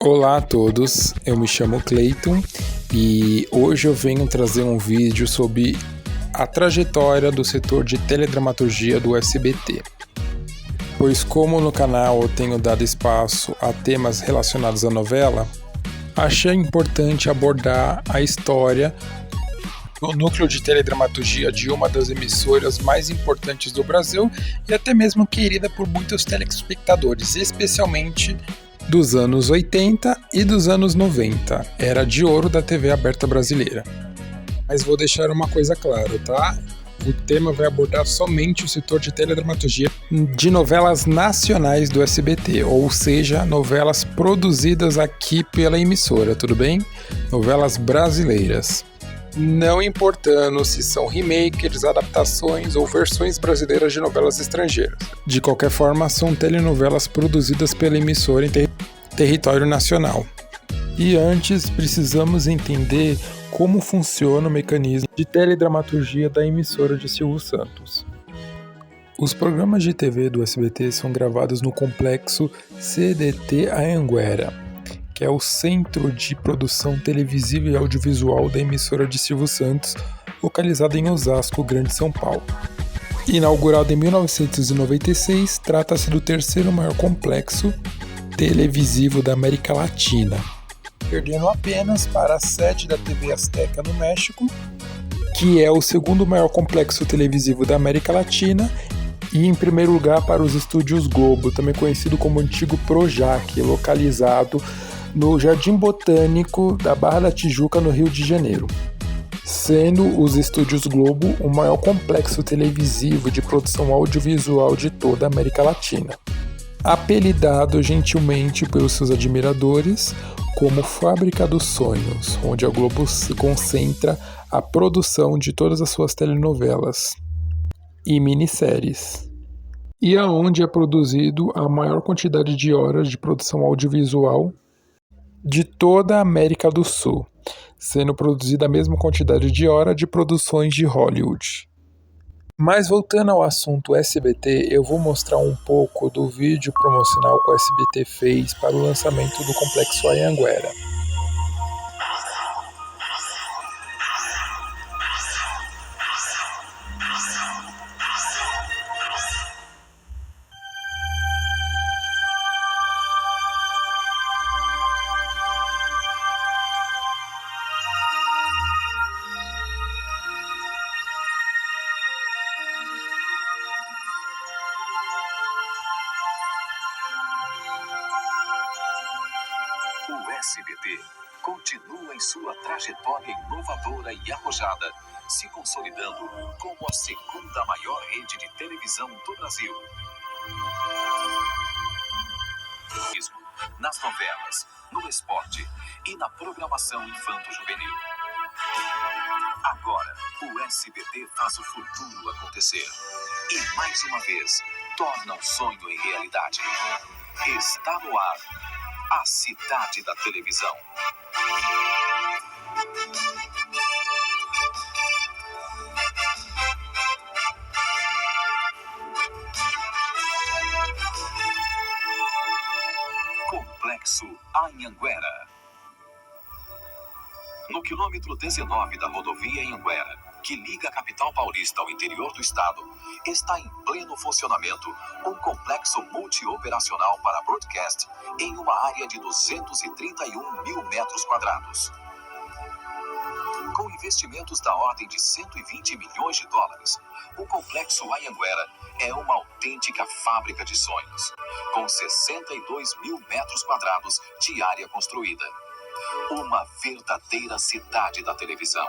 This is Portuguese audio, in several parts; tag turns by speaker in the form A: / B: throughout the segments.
A: Olá a todos, eu me chamo Cleiton e hoje eu venho trazer um vídeo sobre a trajetória do setor de teledramaturgia do SBT. Pois como no canal eu tenho dado espaço a temas relacionados à novela, achei importante abordar a história do núcleo de teledramaturgia de uma das emissoras mais importantes do Brasil e até mesmo querida por muitos telespectadores, especialmente dos anos 80 e dos anos 90, era de ouro da TV aberta brasileira. Mas vou deixar uma coisa clara, tá? O tema vai abordar somente o setor de teledramaturgia de novelas nacionais do SBT, ou seja, novelas produzidas aqui pela emissora, tudo bem? Novelas brasileiras. Não importando se são remakes, adaptações ou versões brasileiras de novelas estrangeiras. De qualquer forma, são telenovelas produzidas pela emissora em território nacional. E antes, precisamos entender como funciona o mecanismo de teledramaturgia da emissora de Silvio Santos. Os programas de TV do SBT são gravados no complexo CDT Anhanguera, que é o Centro de Produção Televisiva e Audiovisual da emissora de Silvio Santos, localizada em Osasco, Grande São Paulo. Inaugurado em 1996, trata-se do terceiro maior complexo televisivo da América Latina, perdendo apenas para a sede da TV Azteca no México, que é o segundo maior complexo televisivo da América Latina, e em primeiro lugar para os Estúdios Globo, também conhecido como antigo Projac, localizado no Jardim Botânico da Barra da Tijuca, no Rio de Janeiro, sendo os Estúdios Globo o maior complexo televisivo de produção audiovisual de toda a América Latina. Apelidado gentilmente pelos seus admiradores como Fábrica dos Sonhos, onde a Globo se concentra a produção de todas as suas telenovelas e minisséries, e aonde é produzido a maior quantidade de horas de produção audiovisual de toda a América do Sul, sendo produzida a mesma quantidade de horas de produções de Hollywood. Mas voltando ao assunto SBT, eu vou mostrar um pouco do vídeo promocional que o SBT fez para o lançamento do Complexo Anhanguera.
B: O SBT continua em sua trajetória inovadora e arrojada, se consolidando como a segunda maior rede de televisão do Brasil. Nas novelas, no esporte e na programação infanto-juvenil. Agora, o SBT faz o futuro acontecer. E mais uma vez, torna um sonho em realidade. Está no ar a Cidade da Televisão. Complexo Anhanguera. No quilômetro 19 da rodovia Anhanguera, que liga a capital paulista ao interior do estado, está em pleno funcionamento um complexo multioperacional para broadcast em uma área de 231 mil metros quadrados. Com investimentos da ordem de 120 milhões de dólares, o Complexo Anhanguera é uma autêntica fábrica de sonhos, com 62 mil metros quadrados de área construída. Uma verdadeira cidade da televisão.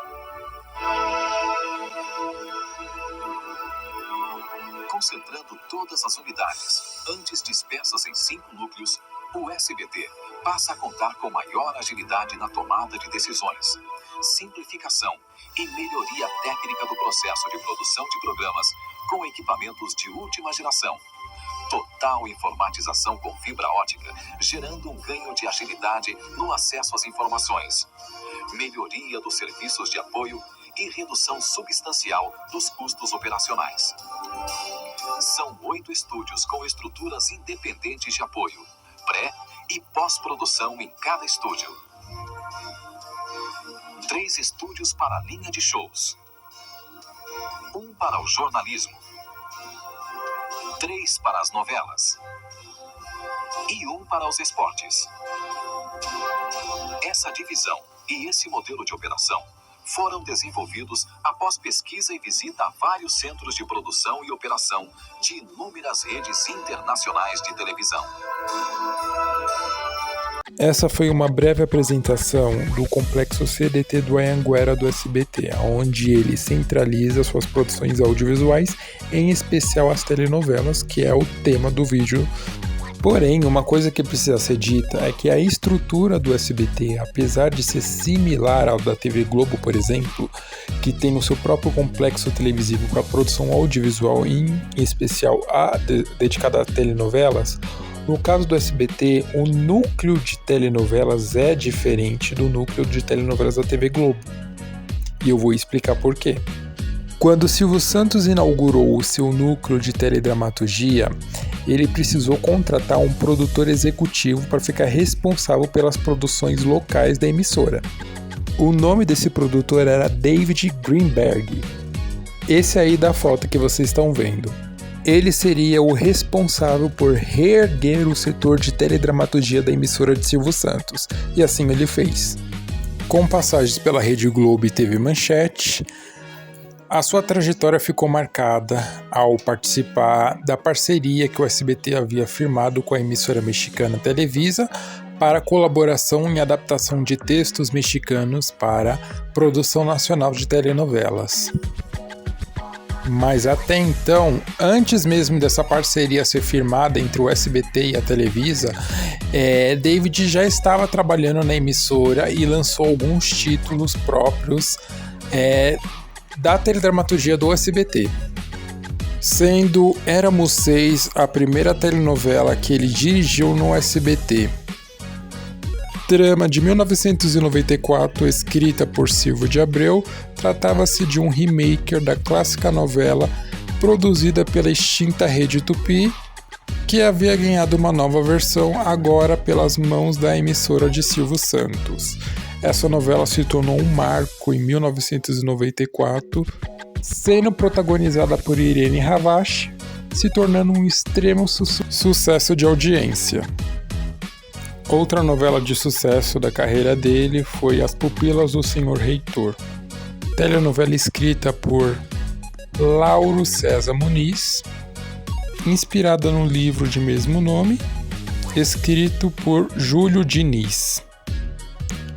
B: Concentrando todas as unidades, antes dispersas em 5 núcleos, o SBT passa a contar com maior agilidade na tomada de decisões, simplificação e melhoria técnica do processo de produção de programas com equipamentos de última geração. Total informatização com fibra ótica, gerando um ganho de agilidade no acesso às informações, melhoria dos serviços de apoio e redução substancial dos custos operacionais. São 8 estúdios com estruturas independentes de apoio, pré e pós-produção em cada estúdio. 3 estúdios para a linha de shows. 1 para o jornalismo. 3 para as novelas. E 1 para os esportes. Essa divisão e esse modelo de operação foram desenvolvidos após pesquisa e visita a vários centros de produção e operação de inúmeras redes internacionais de televisão.
A: Essa foi uma breve apresentação do complexo CDT do Anhanguera do SBT, onde ele centraliza suas produções audiovisuais, em especial as telenovelas, que é o tema do vídeo. Porém, uma coisa que precisa ser dita é que a estrutura do SBT, apesar de ser similar ao da TV Globo, por exemplo, que tem no seu próprio complexo televisivo para produção audiovisual, em especial dedicada a telenovelas, no caso do SBT, o núcleo de telenovelas é diferente do núcleo de telenovelas da TV Globo. E eu vou explicar por quê. Quando Silvio Santos inaugurou o seu núcleo de teledramaturgia, ele precisou contratar um produtor executivo para ficar responsável pelas produções locais da emissora. O nome desse produtor era David Greenberg. Esse aí da foto que vocês estão vendo. Ele seria o responsável por reerguer o setor de teledramaturgia da emissora de Silvio Santos, e assim ele fez. Com passagens pela Rede Globo e TV Manchete, a sua trajetória ficou marcada ao participar da parceria que o SBT havia firmado com a emissora mexicana Televisa para colaboração em adaptação de textos mexicanos para produção nacional de telenovelas. Mas até então, antes mesmo dessa parceria ser firmada entre o SBT e a Televisa, David já estava trabalhando na emissora e lançou alguns títulos próprios da teledramaturgia do SBT. Sendo Éramos 6 a primeira telenovela que ele dirigiu no SBT. Trama de 1994, escrita por Silvio de Abreu, tratava-se de um remake da clássica novela produzida pela extinta Rede Tupi, que havia ganhado uma nova versão agora pelas mãos da emissora de Silvio Santos. Essa novela se tornou um marco em 1994, sendo protagonizada por Irene Ravache, se tornando um extremo sucesso de audiência. Outra novela de sucesso da carreira dele foi As Pupilas do Senhor Reitor, telenovela escrita por Lauro César Muniz, inspirada no livro de mesmo nome, escrito por Júlio Diniz.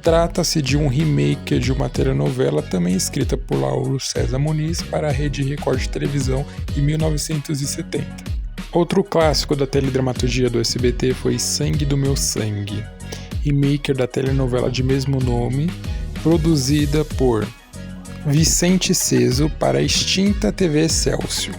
A: Trata-se de um remake de uma telenovela também escrita por Lauro César Muniz para a Rede Record de televisão em 1970. Outro clássico da teledramaturgia do SBT foi Sangue do Meu Sangue, remake da telenovela de mesmo nome, produzida por Vicente Ceso para a extinta TV Excelsior.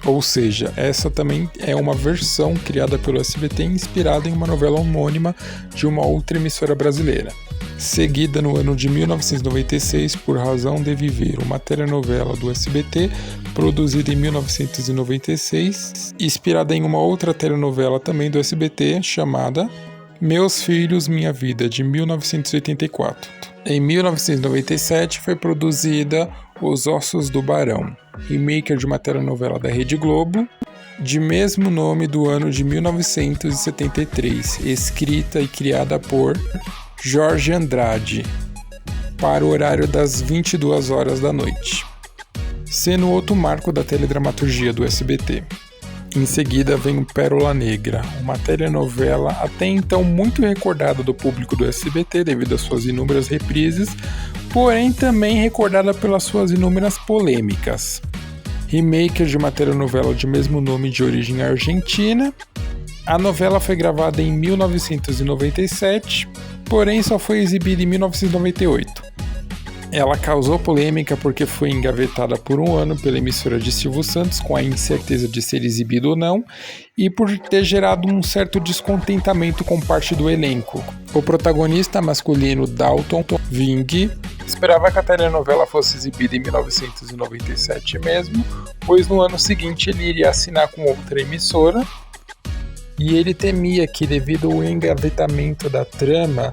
A: Ou seja, essa também é uma versão criada pelo SBT inspirada em uma novela homônima de uma outra emissora brasileira. Seguida no ano de 1996 por Razão de Viver, uma telenovela do SBT produzida em 1996, inspirada em uma outra telenovela também do SBT chamada Meus Filhos, Minha Vida, de 1984. Em 1997 foi produzida Os Ossos do Barão, remake de uma telenovela da Rede Globo, de mesmo nome do ano de 1973, escrita e criada por Jorge Andrade, para o horário das 22 horas da noite, sendo outro marco da teledramaturgia do SBT. Em seguida vem o Pérola Negra, uma telenovela até então muito recordada do público do SBT devido às suas inúmeras reprises, porém também recordada pelas suas inúmeras polêmicas. Remake de uma telenovela de mesmo nome de origem argentina. A novela foi gravada em 1997, porém só foi exibida em 1998. Ela causou polêmica porque foi engavetada por um ano pela emissora de Silvio Santos com a incerteza de ser exibido ou não e por ter gerado um certo descontentamento com parte do elenco. O protagonista masculino Dalton Ving esperava que a telenovela fosse exibida em 1997 mesmo, pois no ano seguinte ele iria assinar com outra emissora, e ele temia que, devido ao engavetamento da trama,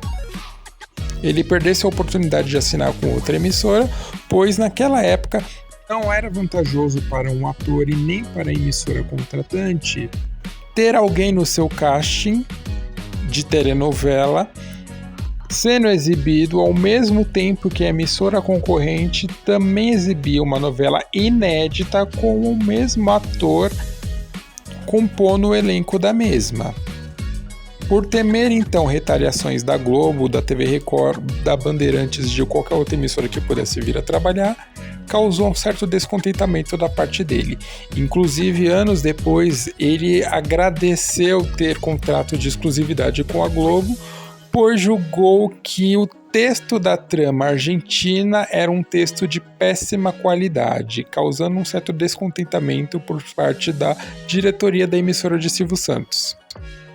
A: ele perdesse a oportunidade de assinar com outra emissora, pois naquela época não era vantajoso para um ator e nem para a emissora contratante ter alguém no seu casting de telenovela sendo exibido ao mesmo tempo que a emissora concorrente também exibia uma novela inédita com o mesmo ator compondo o elenco da mesma. Por temer então retaliações da Globo, da TV Record, da Bandeirantes, de qualquer outra emissora que pudesse vir a trabalhar, causou um certo descontentamento da parte dele. Inclusive, anos depois, ele agradeceu ter contrato de exclusividade com a Globo, pois julgou que o texto da trama argentina era um texto de péssima qualidade, causando um certo descontentamento por parte da diretoria da emissora de Silvio Santos.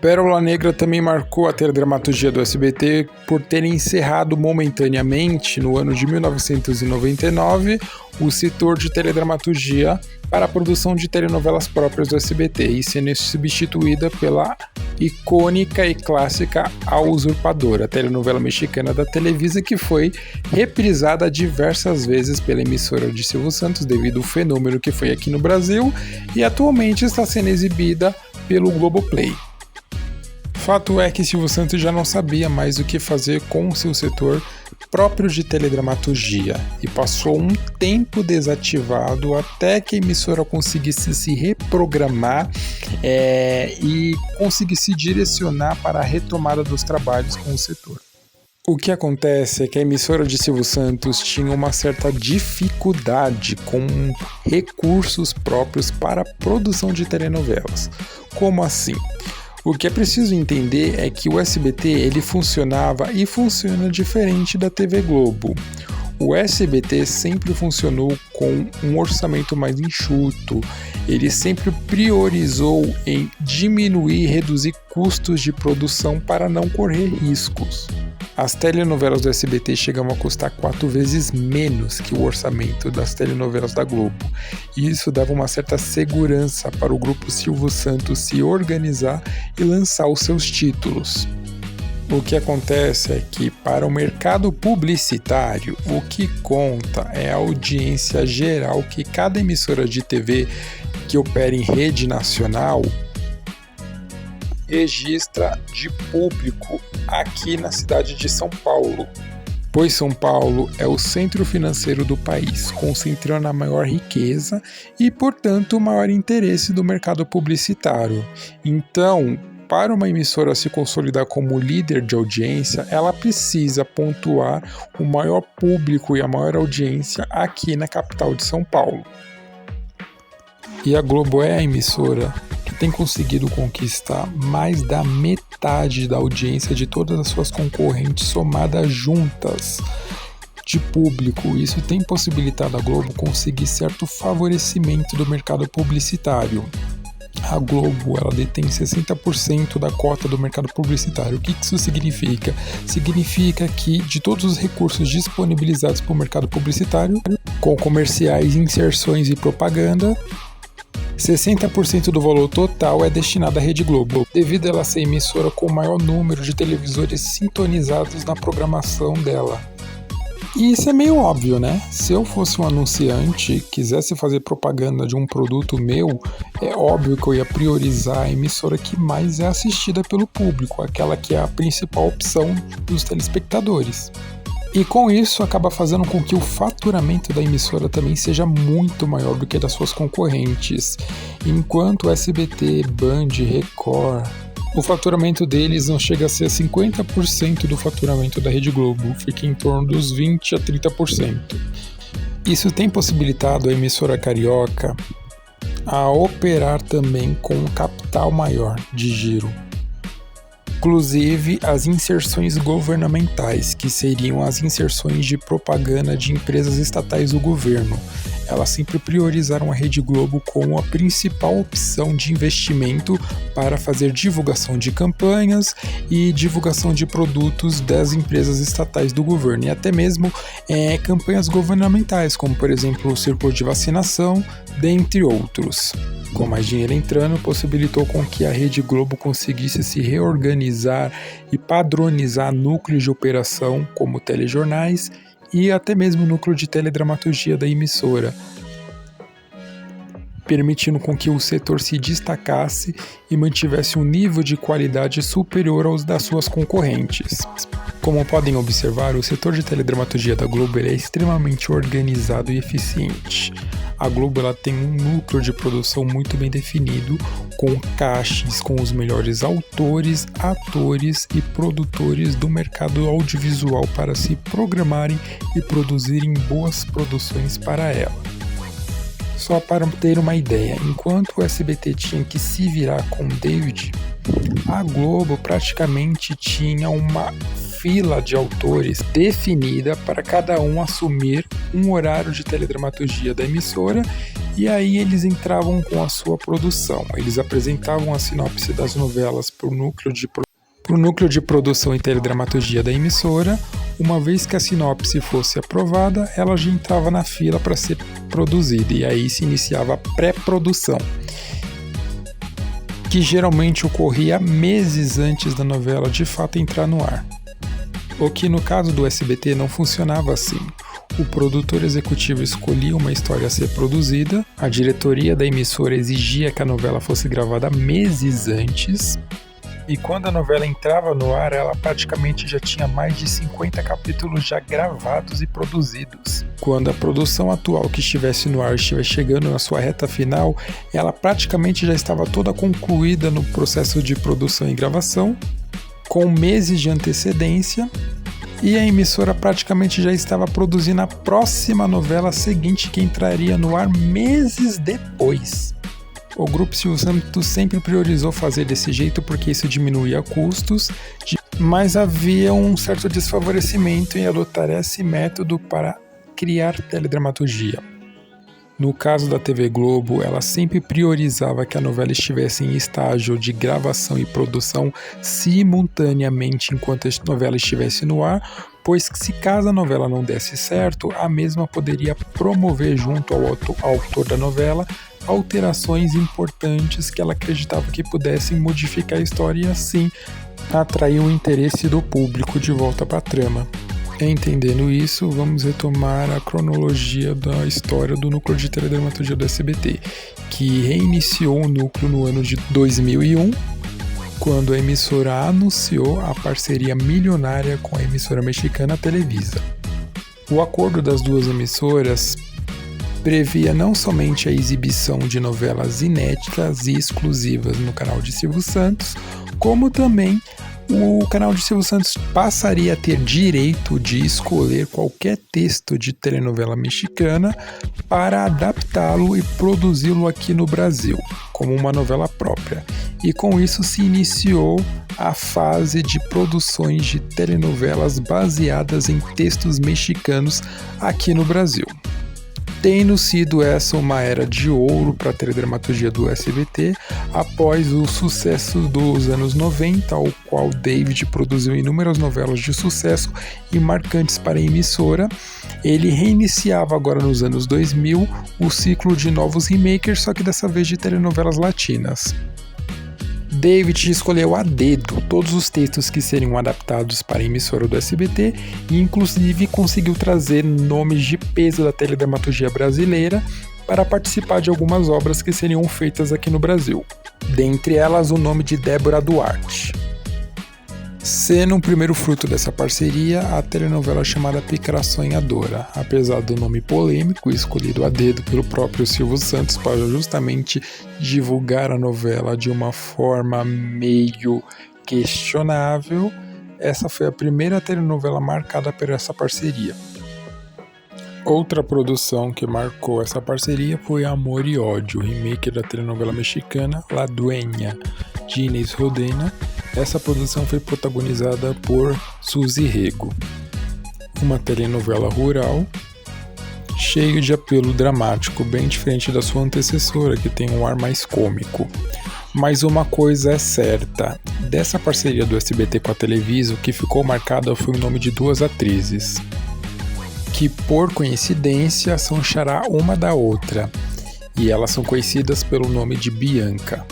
A: Pérola Negra também marcou a teledramaturgia do SBT por ter encerrado momentaneamente, no ano de 1999, o setor de teledramaturgia para a produção de telenovelas próprias do SBT, e sendo substituída pela icônica e clássica A Usurpadora, a telenovela mexicana da Televisa, que foi reprisada diversas vezes pela emissora de Silvio Santos devido ao fenômeno que foi aqui no Brasil, e atualmente está sendo exibida pelo Globoplay. Fato é que Silvio Santos já não sabia mais o que fazer com o seu setor próprio de teledramaturgia e passou um tempo desativado até que a emissora conseguisse se reprogramar e conseguisse direcionar para a retomada dos trabalhos com o setor. O que acontece é que a emissora de Silvio Santos tinha uma certa dificuldade com recursos próprios para a produção de telenovelas. Como assim? O que é preciso entender é que o SBT ele funcionava e funciona diferente da TV Globo. O SBT sempre funcionou com um orçamento mais enxuto, ele sempre priorizou em diminuir e reduzir custos de produção para não correr riscos. As telenovelas do SBT chegam a custar 4 vezes menos que o orçamento das telenovelas da Globo, e isso dava uma certa segurança para o grupo Silvio Santos se organizar e lançar os seus títulos. O que acontece é que, para o mercado publicitário, o que conta é a audiência geral que cada emissora de TV que opera em rede nacional registra de público aqui na cidade de São Paulo, pois São Paulo é o centro financeiro do país, concentrando a maior riqueza e, portanto, o maior interesse do mercado publicitário. Então, para uma emissora se consolidar como líder de audiência, ela precisa pontuar o maior público e a maior audiência aqui na capital de São Paulo. E a Globo é a emissora que tem conseguido conquistar mais da metade da audiência de todas as suas concorrentes somadas juntas de público. Isso tem possibilitado a Globo conseguir certo favorecimento do mercado publicitário. A Globo ela detém 60% da cota do mercado publicitário. O que isso significa? Significa que de todos os recursos disponibilizados para o mercado publicitário, com comerciais, inserções e propaganda, 60% do valor total é destinado à Rede Globo, devido a ela ser emissora com o maior número de televisores sintonizados na programação dela. E isso é meio óbvio, né? Se eu fosse um anunciante, quisesse fazer propaganda de um produto meu, é óbvio que eu ia priorizar a emissora que mais é assistida pelo público, aquela que é a principal opção dos telespectadores. E com isso acaba fazendo com que o faturamento da emissora também seja muito maior do que das suas concorrentes. Enquanto o SBT, Band, Record, o faturamento deles não chega a ser 50% do faturamento da Rede Globo, fica em torno dos 20% a 30%. Isso tem possibilitado a emissora carioca a operar também com um capital maior de giro. Inclusive as inserções governamentais, que seriam as inserções de propaganda de empresas estatais do governo. elas sempre priorizaram a Rede Globo como a principal opção de investimento para fazer divulgação de campanhas e divulgação de produtos das empresas estatais do governo, e até mesmo campanhas governamentais, como por exemplo o círculo de vacinação, dentre outros. Com mais dinheiro entrando, possibilitou com que a Rede Globo conseguisse se reorganizar e padronizar núcleos de operação como telejornais e até mesmo o núcleo de teledramaturgia da emissora, permitindo com que o setor se destacasse e mantivesse um nível de qualidade superior aos das suas concorrentes. Como podem observar, o setor de teledramaturgia da Globo é extremamente organizado e eficiente. A Globo tem um núcleo de produção muito bem definido, com castes com os melhores autores, atores e produtores do mercado audiovisual para se programarem e produzirem boas produções para ela. Só para ter uma ideia, enquanto o SBT tinha que se virar com David, a Globo praticamente tinha uma fila de autores definida para cada um assumir um horário de teledramaturgia da emissora, e aí eles entravam com a sua produção. Eles apresentavam a sinopse das novelas para o núcleo de produção e teledramaturgia da emissora. Uma vez que a sinopse fosse aprovada, ela já entrava na fila para ser produzida, e aí se iniciava a pré-produção, que geralmente ocorria meses antes da novela de fato entrar no ar. O que no caso do SBT não funcionava assim. O produtor executivo escolhia uma história a ser produzida, a diretoria da emissora exigia que a novela fosse gravada meses antes, e quando a novela entrava no ar, ela praticamente já tinha mais de 50 capítulos já gravados e produzidos. Quando a produção atual que estivesse no ar estiver chegando na sua reta final, ela praticamente já estava toda concluída no processo de produção e gravação, com meses de antecedência, e a emissora praticamente já estava produzindo a próxima novela seguinte, que entraria no ar meses depois. O Grupo Silvio Santos sempre priorizou fazer desse jeito porque isso diminuía custos, mas havia um certo desfavorecimento em adotar esse método para criar teledramaturgia. No caso da TV Globo, ela sempre priorizava que a novela estivesse em estágio de gravação e produção simultaneamente enquanto a novela estivesse no ar, pois se caso a novela não desse certo, a mesma poderia promover junto ao autor da novela alterações importantes que ela acreditava que pudessem modificar a história e assim atrair o interesse do público de volta para a trama. Entendendo isso, vamos retomar a cronologia da história do núcleo de teledramaturgia do SBT, que reiniciou o núcleo no ano de 2001, quando a emissora anunciou a parceria milionária com a emissora mexicana Televisa. O acordo das duas emissoras previa não somente a exibição de novelas inéditas e exclusivas no canal de Silvio Santos, como também o canal de Silvio Santos passaria a ter direito de escolher qualquer texto de telenovela mexicana para adaptá-lo e produzi-lo aqui no Brasil, como uma novela própria. E com isso se iniciou a fase de produções de telenovelas baseadas em textos mexicanos aqui no Brasil. Tendo sido essa uma era de ouro para a teledramaturgia do SBT, após o sucesso dos anos 90, ao qual David produziu inúmeras novelas de sucesso e marcantes para a emissora, ele reiniciava agora nos anos 2000 o ciclo de novos remakers, só que dessa vez de telenovelas latinas. David escolheu a dedo todos os textos que seriam adaptados para a emissora do SBT e inclusive conseguiu trazer nomes de peso da teledramaturgia brasileira para participar de algumas obras que seriam feitas aqui no Brasil. Dentre elas, o nome de Débora Duarte. Sendo um primeiro fruto dessa parceria, a telenovela chamada Pícara Sonhadora, apesar do nome polêmico escolhido a dedo pelo próprio Silvio Santos para justamente divulgar a novela de uma forma meio questionável, essa foi a primeira telenovela marcada por essa parceria. Outra produção que marcou essa parceria foi Amor e Ódio, remake da telenovela mexicana La Dueña, de Inés Rodena. Essa produção foi protagonizada por Suzy Rego. Uma telenovela rural, cheio de apelo dramático, bem diferente da sua antecessora, que tem um ar mais cômico. Mas uma coisa é certa, dessa parceria do SBT com a Televisa, o que ficou marcado foi o nome de duas atrizes, que por coincidência são xará uma da outra, e elas são conhecidas pelo nome de Bianca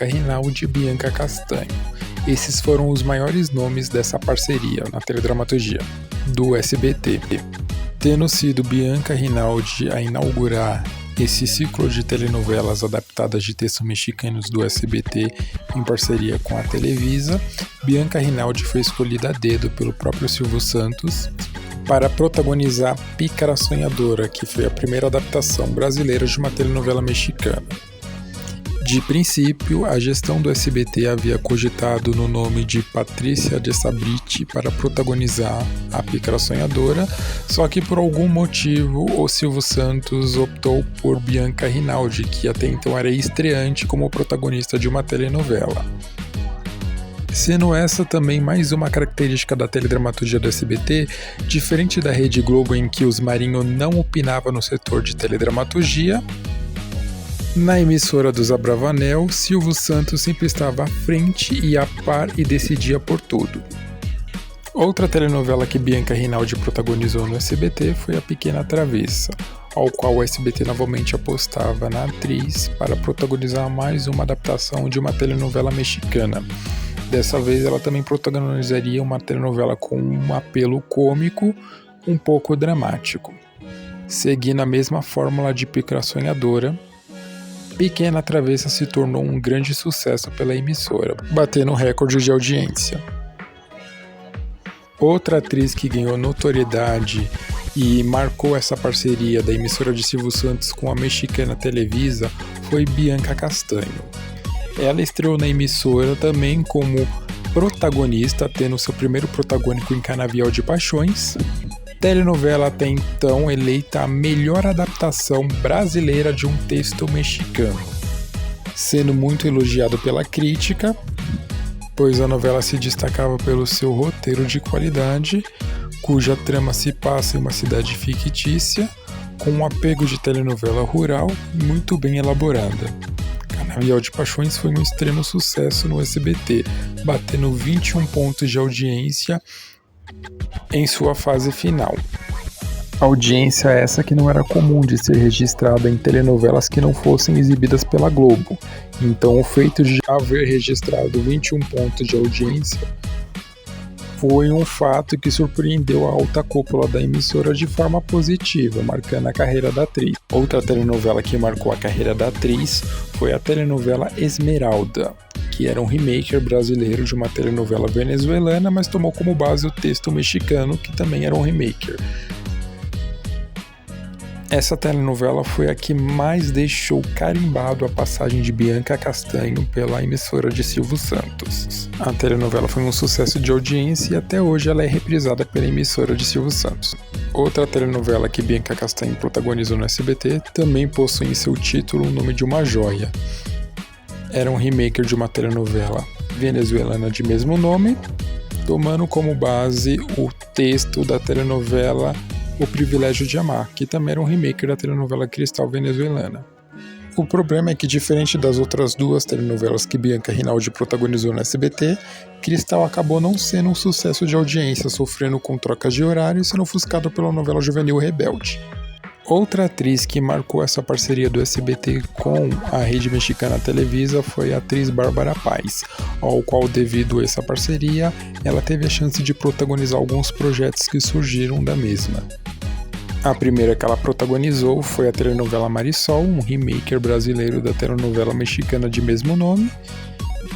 A: Rinaldi e Bianca Castanho. Esses foram os maiores nomes dessa parceria na teledramaturgia do SBT, tendo sido Bianca Rinaldi a inaugurar esse ciclo de telenovelas adaptadas de textos mexicanos do SBT em parceria com a Televisa. Bianca Rinaldi foi escolhida a dedo pelo próprio Silvio Santos para protagonizar Pícara Sonhadora, que foi a primeira adaptação brasileira de uma telenovela mexicana. De princípio, a gestão do SBT havia cogitado no nome de Patrícia de Sabriti para protagonizar a Pícara Sonhadora, só que por algum motivo o Silvio Santos optou por Bianca Rinaldi, que até então era estreante como protagonista de uma telenovela. Sendo essa também mais uma característica da teledramaturgia do SBT, diferente da Rede Globo em que os Marinho não opinavam no setor de teledramaturgia, na emissora dos Abravanel, Silvio Santos sempre estava à frente e a par e decidia por tudo. Outra telenovela que Bianca Rinaldi protagonizou no SBT foi A Pequena Travessa, ao qual o SBT novamente apostava na atriz para protagonizar mais uma adaptação de uma telenovela mexicana. Dessa vez ela também protagonizaria uma telenovela com um apelo cômico, um pouco dramático. Seguindo a mesma fórmula de Pícara Sonhadora, Pequena Travessa se tornou um grande sucesso pela emissora, batendo recorde de audiência. Outra atriz que ganhou notoriedade e marcou essa parceria da emissora de Silvio Santos com a mexicana Televisa foi Bianca Castanho. Ela estreou na emissora também como protagonista, tendo seu primeiro protagônico em Canavial de Paixões, telenovela até então eleita a melhor adaptação brasileira de um texto mexicano, sendo muito elogiado pela crítica, pois a novela se destacava pelo seu roteiro de qualidade, cuja trama se passa em uma cidade fictícia, com um apego de telenovela rural muito bem elaborada. Canavial de Paixões foi um extremo sucesso no SBT, batendo 21 pontos de audiência em sua fase final. Audiência essa que não era comum de ser registrada em telenovelas que não fossem exibidas pela Globo. Então o feito de haver registrado 21 pontos de audiência foi um fato que surpreendeu a alta cúpula da emissora de forma positiva, marcando a carreira da atriz. Outra telenovela que marcou a carreira da atriz foi a telenovela Esmeralda, que era um remake brasileiro de uma telenovela venezuelana, mas tomou como base o texto mexicano, que também era um remake. Essa telenovela foi a que mais deixou carimbado a passagem de Bianca Castanho pela emissora de Silvio Santos. A telenovela foi um sucesso de audiência e até hoje ela é reprisada pela emissora de Silvio Santos. Outra telenovela que Bianca Castanho protagonizou no SBT também possui em seu título o nome de uma joia. Era um remake de uma telenovela venezuelana de mesmo nome, tomando como base o texto da telenovela O Privilégio de Amar, que também era um remake da telenovela Cristal venezuelana. O problema é que, diferente das outras duas telenovelas que Bianca Rinaldi protagonizou no SBT, Cristal acabou não sendo um sucesso de audiência, sofrendo com trocas de horário e sendo ofuscado pela novela juvenil Rebelde. Outra atriz que marcou essa parceria do SBT com a rede mexicana Televisa foi a atriz Bárbara Paz, ao qual, devido a essa parceria, ela teve a chance de protagonizar alguns projetos que surgiram da mesma. A primeira que ela protagonizou foi a telenovela Marisol, um remake brasileiro da telenovela mexicana de mesmo nome,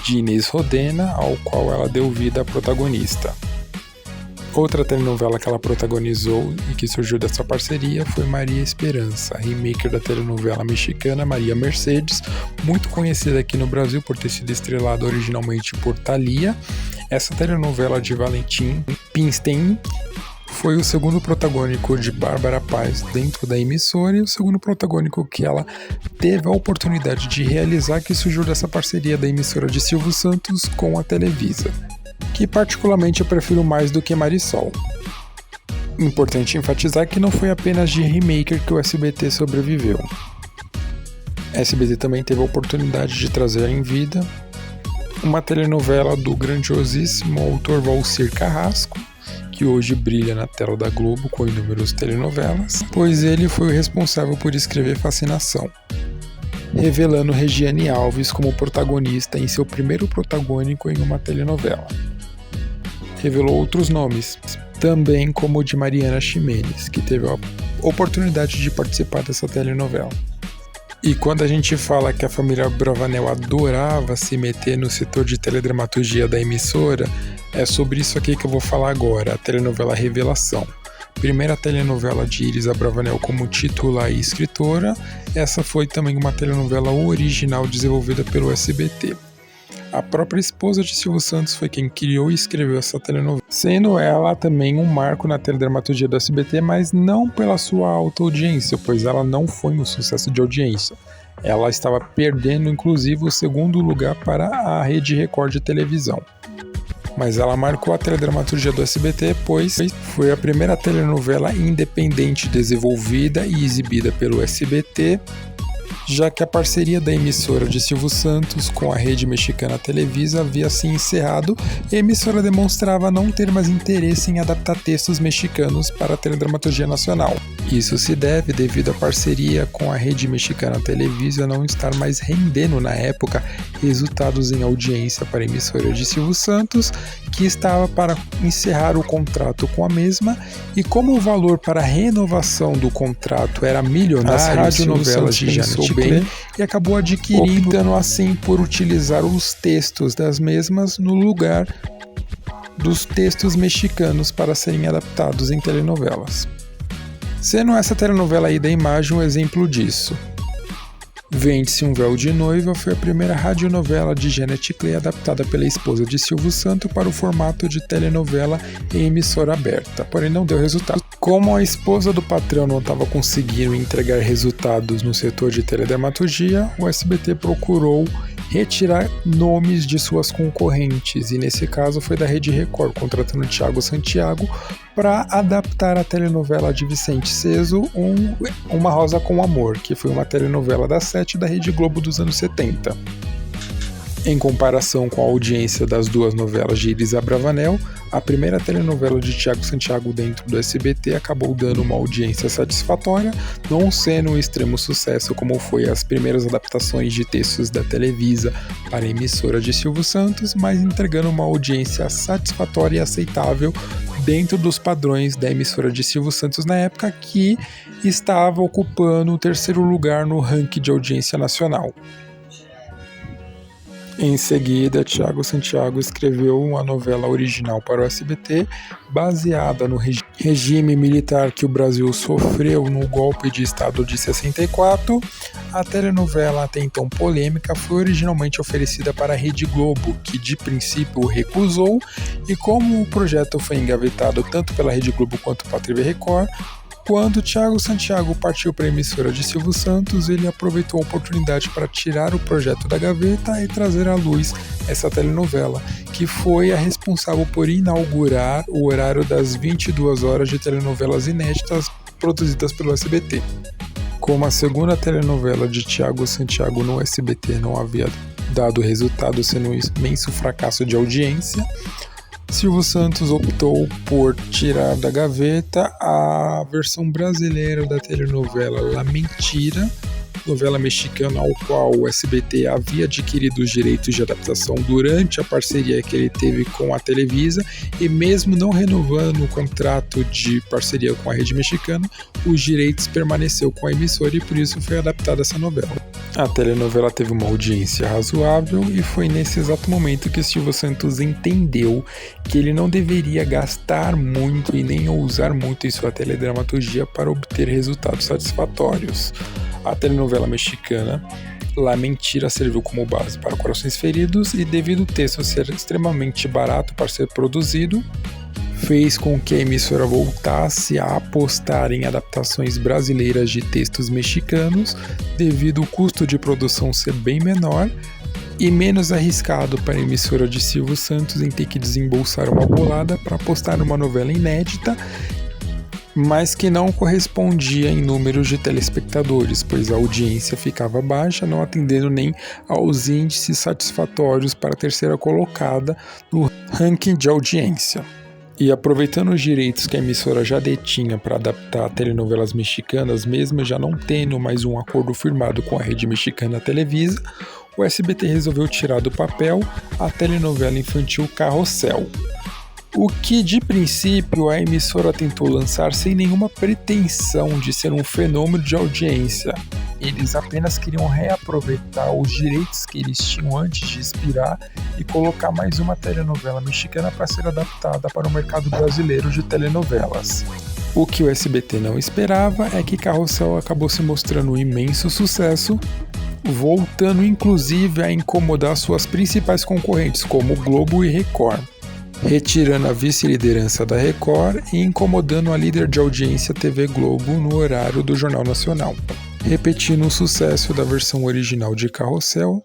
A: de Inês Rodena, ao qual ela deu vida à protagonista. Outra telenovela que ela protagonizou e que surgiu dessa parceria foi Maria Esperança, remake da telenovela mexicana Maria Mercedes, muito conhecida aqui no Brasil por ter sido estrelada originalmente por Thalía. Essa telenovela de Valentim Pimstein foi o segundo protagônico de Bárbara Paz dentro da emissora e o segundo protagônico que ela teve a oportunidade de realizar, que surgiu dessa parceria da emissora de Silvio Santos com a Televisa, que particularmente eu prefiro mais do que Marisol. Importante enfatizar que não foi apenas de Remaker que o SBT sobreviveu. A SBT também teve a oportunidade de trazer em vida uma telenovela do grandiosíssimo autor Valcir Carrasco, que hoje brilha na tela da Globo com inúmeras telenovelas, pois ele foi o responsável por escrever Fascinação, revelando Regiane Alves como protagonista em seu primeiro protagônico em uma telenovela. Revelou outros nomes, também como o de Mariana Ximenes, que teve a oportunidade de participar dessa telenovela. E quando a gente fala que a família Abravanel adorava se meter no setor de teledramaturgia da emissora, é sobre isso aqui que eu vou falar agora, a telenovela Revelação. Primeira telenovela de Iris Abravanel como titular e escritora, essa foi também uma telenovela original desenvolvida pelo SBT. A própria esposa de Silvio Santos foi quem criou e escreveu essa telenovela, sendo ela também um marco na teledramaturgia do SBT, mas não pela sua alta audiência, pois ela não foi um sucesso de audiência. Ela estava perdendo, inclusive, o segundo lugar para a Rede Record de televisão. Mas ela marcou a teledramaturgia do SBT, pois foi a primeira telenovela independente desenvolvida e exibida pelo SBT, já que a parceria da emissora de Silvio Santos com a rede mexicana Televisa havia se encerrado e a emissora demonstrava não ter mais interesse em adaptar textos mexicanos para a teledramaturgia nacional. Isso se deve devido à parceria com a rede mexicana Televisa não estar mais rendendo na época resultados em audiência para a emissora de Silvio Santos, que estava para encerrar o contrato com a mesma, e como o valor para a renovação do contrato era milionário, as radionovelas de Janet bem e acabou adquirindo, optando assim por utilizar os textos das mesmas no lugar dos textos mexicanos para serem adaptados em telenovelas. Sendo essa telenovela aí da imagem um exemplo disso. Vende-se um Véu de Noiva foi a primeira radionovela de Janet Clay adaptada pela esposa de Silvio Santos para o formato de telenovela em emissora aberta, porém não deu resultado. Como a esposa do patrão não estava conseguindo entregar resultados no setor de teledramaturgia, o SBT procurou retirar nomes de suas concorrentes, e nesse caso foi da Rede Record, contratando Thiago Santiago para adaptar a telenovela de Vicente Ceso, Uma Rosa com Amor, que foi uma telenovela da 7 da Rede Globo dos anos 70. Em comparação com a audiência das duas novelas de Iris Abravanel, a primeira telenovela de Thiago Santiago dentro do SBT acabou dando uma audiência satisfatória, não sendo um extremo sucesso como foi as primeiras adaptações de textos da Televisa para a emissora de Silvio Santos, mas entregando uma audiência satisfatória e aceitável dentro dos padrões da emissora de Silvio Santos na época, que estava ocupando o terceiro lugar no ranking de audiência nacional. Em seguida, Thiago Santiago escreveu uma novela original para o SBT, baseada no regime militar que o Brasil sofreu no golpe de Estado de 64. A telenovela, até então polêmica, foi originalmente oferecida para a Rede Globo, que de princípio recusou, e como o projeto foi engavetado tanto pela Rede Globo quanto pela TV Record, quando Thiago Santiago partiu para a emissora de Silvio Santos, ele aproveitou a oportunidade para tirar o projeto da gaveta e trazer à luz essa telenovela, que foi a responsável por inaugurar o horário das 22 horas de telenovelas inéditas produzidas pelo SBT. Como a segunda telenovela de Thiago Santiago no SBT não havia dado resultado, sendo um imenso fracasso de audiência, Silvio Santos optou por tirar da gaveta a versão brasileira da telenovela La Mentira, novela mexicana ao qual o SBT havia adquirido os direitos de adaptação durante a parceria que ele teve com a Televisa, e mesmo não renovando o contrato de parceria com a rede mexicana, os direitos permaneceu com a emissora e por isso foi adaptada essa novela. A telenovela teve uma audiência razoável e foi nesse exato momento que Silvio Santos entendeu que ele não deveria gastar muito e nem ousar muito em sua teledramaturgia para obter resultados satisfatórios. A telenovela mexicana La Mentira serviu como base para Corações Feridos e, devido ao texto ser extremamente barato para ser produzido, fez com que a emissora voltasse a apostar em adaptações brasileiras de textos mexicanos, devido ao custo de produção ser bem menor e menos arriscado para a emissora de Silvio Santos em ter que desembolsar uma bolada para apostar numa novela inédita mas que não correspondia em números de telespectadores, pois a audiência ficava baixa, não atendendo nem aos índices satisfatórios para a terceira colocada no ranking de audiência. E aproveitando os direitos que a emissora já detinha para adaptar telenovelas mexicanas, mesmo já não tendo mais um acordo firmado com a rede mexicana Televisa, o SBT resolveu tirar do papel a telenovela infantil Carrossel. O que, de princípio, a emissora tentou lançar sem nenhuma pretensão de ser um fenômeno de audiência. Eles apenas queriam reaproveitar os direitos que eles tinham antes de expirar e colocar mais uma telenovela mexicana para ser adaptada para o mercado brasileiro de telenovelas. O que o SBT não esperava é que Carrossel acabou se mostrando um imenso sucesso, voltando inclusive a incomodar suas principais concorrentes, como Globo e Record, retirando a vice-liderança da Record e incomodando a líder de audiência TV Globo no horário do Jornal Nacional, repetindo o sucesso da versão original de Carrossel,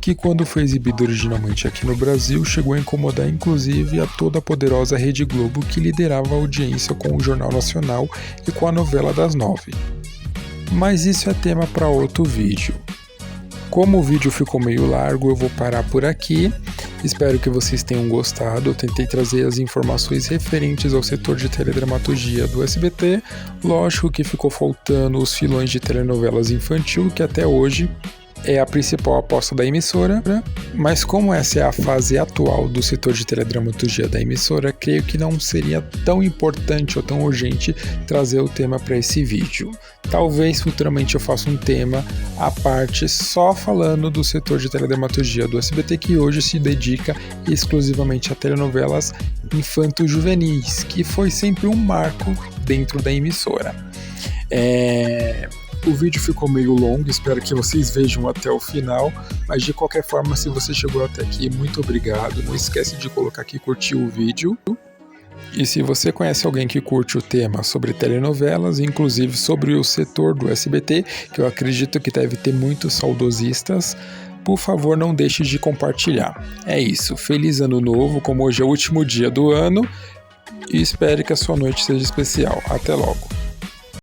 A: que quando foi exibido originalmente aqui no Brasil, chegou a incomodar inclusive a toda a poderosa Rede Globo, que liderava a audiência com o Jornal Nacional e com a novela das 9. Mas isso é tema para outro vídeo. Como o vídeo ficou meio largo, eu vou parar por aqui. Espero que vocês tenham gostado. Eu tentei trazer as informações referentes ao setor de teledramaturgia do SBT. Lógico que ficou faltando os filões de telenovelas infantil, que até hoje é a principal aposta da emissora, mas como essa é a fase atual do setor de teledramaturgia da emissora, creio que não seria tão importante ou tão urgente trazer o tema para esse vídeo. Talvez futuramente eu faça um tema à parte só falando do setor de teledramaturgia do SBT, que hoje se dedica exclusivamente a telenovelas infanto-juvenis, que foi sempre um marco dentro da emissora. O vídeo ficou meio longo, espero que vocês vejam até o final, mas de qualquer forma, se você chegou até aqui, muito obrigado. Não esquece de colocar aqui curtir o vídeo. E se você conhece alguém que curte o tema sobre telenovelas, inclusive sobre o setor do SBT, que eu acredito que deve ter muitos saudosistas, por favor, não deixe de compartilhar. É isso, feliz ano novo, como hoje é o último dia do ano, e espero que a sua noite seja especial. Até logo!